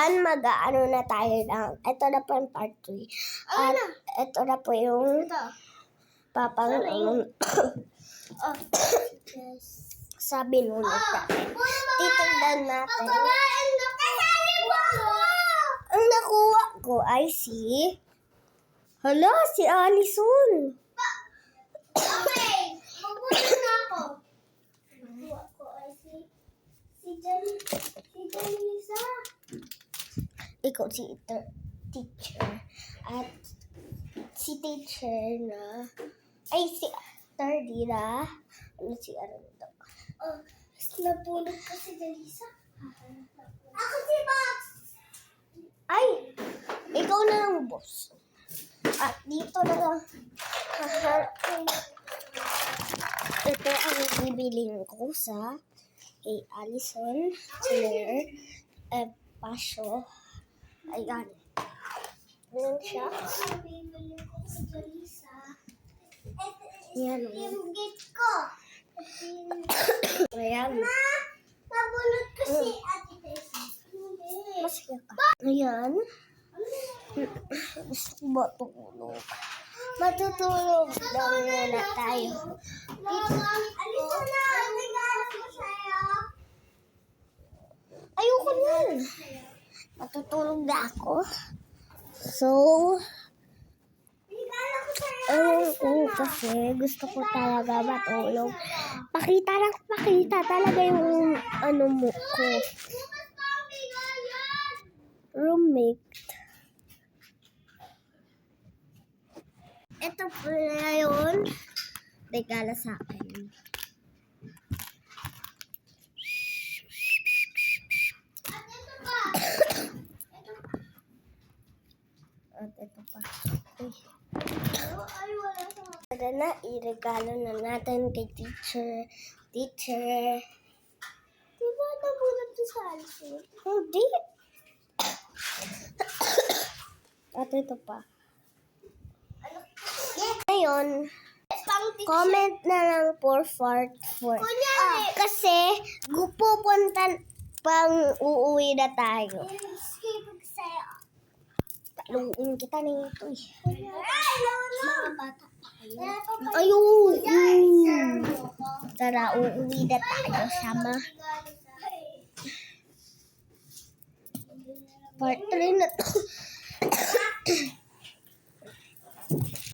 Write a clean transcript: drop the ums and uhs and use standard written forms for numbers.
Ngayon, mag-ano na tayo ng, ito na po yung part 3. At ito na po yung papang sabi nung natin. Titignan natin. Ang nakuha ko ay si... Hala, si Allison. Okay, magbunod na ako. Nakuha ko ay si Janisa. Ikaw si teacher. At si teacher na... Ay, si Tardira. Ano si Arando? Oh, nabunod ko si Janisa. Ako si Box. Ay! Ikaw na lang, boss. At dito na lang. Ito ang bibiling ko sa kay Allison, Claire, Pasyo. Ayan. Ayan siya. Bibili ko si Janisa. Yan. Yung gift ko. Ayan. Nabunod ko si Ate Tessa. Masaya ka. Ayan. Gusto ko ba tulog? Matutulog daw muna tayo. Alisa na, regalo ko sa'yo. Ayoko nun. Matutulog na ako. So, Regalo ko sa'yo. kasi gusto ko talaga matulog. Pakita talaga yung ano mo ko. Bukas pa ang bigayan. Roommate. Ito po na yun. Regalo sa akin. At ito pa. At ito pa. Ay, wala sa Tara na, iregalo na natin kay teacher. Teacher. Diba nabunod ko sa Alison? Hindi. At ito pa. Ngayon, comment na lang for part 4. Kunyari. Kasi, pupunta pang uuwi na tayo. Escape ko sa'yo. Taluin kita nito eh. Ay, lolo. Mga bata. Ayun. Ayun. Tara, uuwi na tayo. Sama. Part 3 na to.